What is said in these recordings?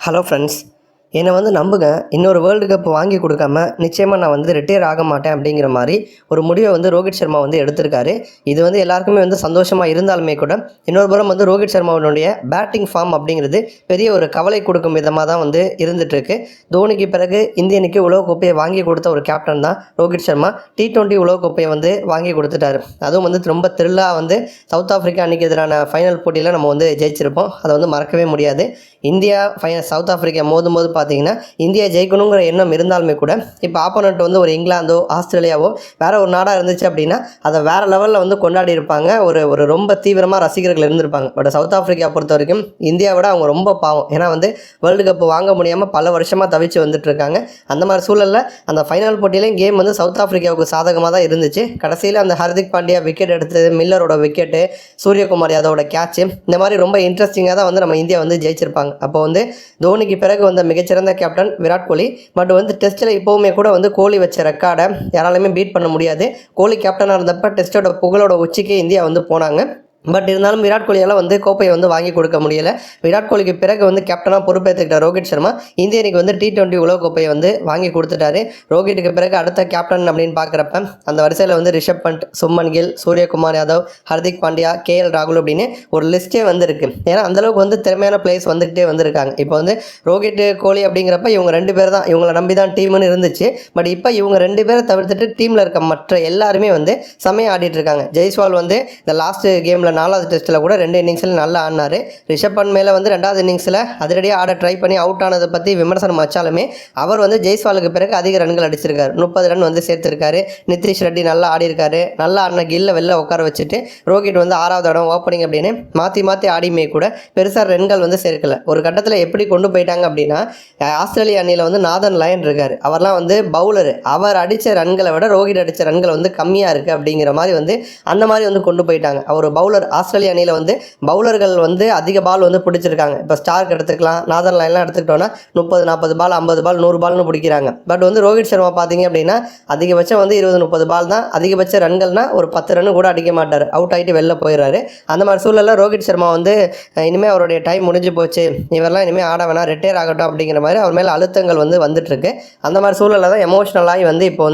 Hello friends, என்னை நம்புங்க. இன்னொரு வேர்ல்டு கப் வாங்கி கொடுக்காம நிச்சயமாக நான் ரிட்டையர் ஆக மாட்டேன் அப்படிங்கிற மாதிரி ஒரு முடிவை ரோஹித் சர்மா எடுத்திருக்காரு. இது எல்லாருக்குமே சந்தோஷமாக இருந்தாலுமே கூட இன்னொரு புறம் ரோஹித் சர்மாவுடைய பேட்டிங் ஃபார்ம் அப்படிங்கிறது பெரிய ஒரு கவலை கொடுக்கும் விதமாக தான் இருந்துகிட்ருக்கு. தோனிக்கு பிறகு இந்திய அணிக்கு உலகக்கோப்பையை வாங்கி கொடுத்த ஒரு கேப்டன் தான் ரோஹித் சர்மா. T20 உலகக்கோப்பையை வாங்கி கொடுத்துட்டாரு. அதுவும் ரொம்ப த்ரில்லாக சவுத் ஆஃப்ரிக்கா அணிக்கு எதிரான ஃபைனல் போட்டியில் நம்ம ஜெயிச்சிருப்போம். அதை மறக்கவே முடியாது. இந்தியா சவுத் ஆஃப்ரிக்கா மோதும்போது பார்த்தீங்கன்னா இந்தியா ஜெயிக்கணுங்கிற எண்ணம் இருந்தாலுமே கூட இப்போ ஆப்போனண்ட் ஒரு இங்கிலாந்தோ ஆஸ்திரேலியாவோ வேறு ஒரு நாடாக இருந்துச்சு அப்படின்னா அதை வேறு லெவலில் கொண்டாடி இருப்பாங்க. ஒரு ரொம்ப தீவிரமாக ரசிகர்கள் இருந்திருப்பாங்க. பட் சவுத் ஆஃப்ரிக்கா பொறுத்த வரைக்கும் இந்தியாவோட அவங்க ரொம்ப பாவம். ஏன்னா வேர்ல்டு கப் வாங்க முடியாமல் பல வருஷமாக தவிச்சு வந்துட்டுருக்காங்க. அந்த மாதிரி சூழலில் அந்த ஃபைனல் போட்டியிலையும் கேம் சவுத் ஆஃப்ரிக்காவுக்கு சாதகமாக தான் இருந்துச்சு. கடைசியில் அந்த ஹர்திக் பாண்டியா விக்கெட் எடுத்தது, மில்லரோட விக்கெட்டு, சூரியகுமார் யாதவோட கேட்சு, இந்த மாதிரி ரொம்ப இன்ட்ரெஸ்டிங்காக தான் நம்ம இந்தியா ஜெயிச்சிருப்பாங்க. அப்போ தோனிக்கு பிறகு மிகச்சிறந்த கேப்டன் விராட் கோலி. பட் டெஸ்ட்டில் இப்போவுமே கூட கோலி வச்ச ரெக்கார்டை யாராலையுமே பீட் பண்ண முடியாது. கோலி கேப்டனாக இருந்தப்போ டெஸ்ட்டோட புகழோட உச்சிக்கு இந்தியா போனாங்க. பட் இருந்தாலும் விராட் கோலியால் கோப்பையை வாங்கி கொடுக்க முடியலை. விராட் கோலிக்கு பிறகு கேப்டனாக பொறுப்பேற்றுக்கிட்ட ரோஹித் சர்மா இந்திய அணிக்கு T20 உலகக்கோப்பையை வாங்கி கொடுத்துட்டாரு. ரோஹித்துக்கு பிறகு அடுத்த கேப்டன் அப்படின்னு பார்க்குறப்ப அந்த வரிசையில் ரிஷப் பண்ட், சுமன் கில், சூரியகுமார் யாதவ், ஹர்திக் பாண்டியா, KL ராகுல் அப்படின்னு ஒரு லிஸ்ட்டே இருக்குது. ஏன்னா அந்தளவுக்கு திறமையான பிளேயர்ஸ் வந்துக்கிட்டே வந்திருக்காங்க. இப்போ ரோஹித் கோலி அப்படிங்கிறப்ப இவங்க 2 பேர் தான், இவங்களை நம்பி தான் டீம்னு இருந்துச்சு. பட் இப்போ இவங்க 2 பேரை தவிர்த்துட்டு டீமில் இருக்க மற்ற எல்லாருமே செமையாக ஆடிட்டு இருக்காங்க. ஜெய்ஸ்வால் இந்த லாஸ்ட் கேமில் 4வது டெஸ்ட்டில் கூட 2 இன்னிங்ஸில் நல்லா ஆடினார். ரிஷப் பண்ட் மேலே 2வது இன்னிங்ஸில் அதிரடியாக ஆட ட்ரை பண்ணி அவுட் ஆனதை பற்றி விமர்சனம் வச்சாலுமே அவர் ஜெய்ஸ்வாலுக்கு பிறகு அதிக ரன்கள் அடிச்சிருக்காரு. 30 ரன் சேர்த்திருக்காரு. நிதிஷ் ரெட்டி நல்லா ஆடிருக்காரு. நல்லா ஆடின கில்ல வெளில உட்கார வச்சுட்டு ரோஹித் 6வது இடம் ஓப்பனிங் அப்படின்னு மாற்றி ஆடியுமே கூட பெருசாக ரன்கள் சேர்க்கல. ஒரு கட்டத்தில் எப்படி கொண்டு போயிட்டாங்க அப்படின்னா, ஆஸ்திரேலியா அணியில் நாதன் லயன் இருக்கார். அவர்லாம் பவுலரு. அவர் அடித்த ரன்களை விட ரோஹித் அடித்த ரன்கள் கம்மியாக இருக்குது அப்படிங்கிற மாதிரி அந்த மாதிரி கொண்டு போயிட்டாங்க. அவர் பவுலர். ஆஸ்திரேலியா அணியில் பவுலர்கள் அதிக பால் பிடிச்சிருக்காங்க. இப்போ ஸ்டார்க் எடுத்துக்கலாம், நாதன் லைன்லாம் எடுத்துக்கிட்டோன்னா 30, 40 பால், 50 பால், 100 பால்னு பிடிக்கிறாங்க. பட் ரோஹித் சர்மா பார்த்தீங்க அப்படின்னா அதிகபட்சம் 20, 30 பால் தான். அதிகபட்ச ரன்கள்னால் ஒரு 10 ரன் கூட அடிக்க மாட்டார். அவுட் ஆகிட்டு வெளில போயிடுறாரு. அந்த மாதிரி சூழலில் ரோஹித் சர்மா இனிமேல் அவருடைய டைம் முடிஞ்சு போச்சு, இவரெல்லாம் இனிமேல் ஆட வேணாம், ரிட்டையர் ஆகட்டும் அப்படிங்கிற மாதிரி அவர் மேலே அழுத்தங்கள் வந்துட்டுருக்கு. அந்த மாதிரி சூழலில் தான் எமோஷ்னலாகி இப்போ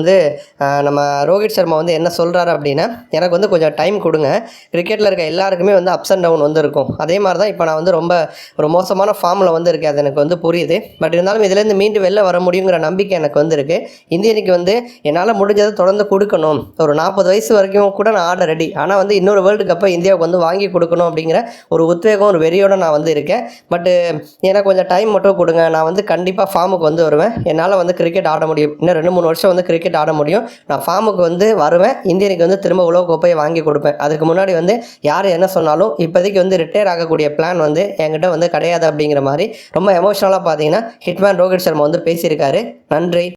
நம்ம ரோஹித் சர்மா என்ன சொல்கிறாரு அப்படின்னா, எனக்கு கொஞ்சம் டைம் கொடுங்க, கிரிக்கெட்டில் இருக்க எல்லாருக்குமே அப்ஸ் அண்ட் டவுன் இருக்கும். அதே மாதிரி தான் இப்போ நான் ரொம்ப ஒரு மோசமான ஃபார்மில் இருக்கேன். அது எனக்கு புரியுது. பட் இருந்தாலும் இதுலேருந்து மீண்டு வெளில வர முடியுங்கிற நம்பிக்கை எனக்கு இருக்குது. இந்திய அணிக்கு என்னால் முடிஞ்சதை தொடர்ந்து கொடுக்கணும். ஒரு 40 வயசு வரைக்கும் கூட நான் ஆட ரெடி. ஆனால் இன்னொரு வேர்ல்டு கப்பை இந்தியாவுக்கு வாங்கி கொடுக்கணும் அப்படிங்கிற ஒரு உத்வேகம், ஒரு வெறியோடு நான் இருக்கேன். பட்டு எனக்கு கொஞ்சம் டைம் மட்டும் கொடுங்க. நான் கண்டிப்பாக ஃபார்முக்கு வருவேன். என்னால் கிரிக்கெட் ஆட முடியும். இன்னும் 2-3 வருஷம் கிரிக்கெட் ஆட முடியும். நான் ஃபார்முக்கு வருவேன். இந்திய அணிக்கு திரும்ப உலகக்கோப்பையை வாங்கி கொடுப்பேன். அதுக்கு முன்னாடி யார் என்ன சொன்னாலும் இப்போதைக்கு ரிட்டையர் ஆகக்கூடிய பிளான் என்கிட்ட கிடையாது அப்படிங்கிற மாதிரி ரொம்ப எமோஷனலாக பார்த்தீங்கன்னா ஹிட்மேன் ரோஹித் சர்மா பேசியிருக்காரு. நன்றி.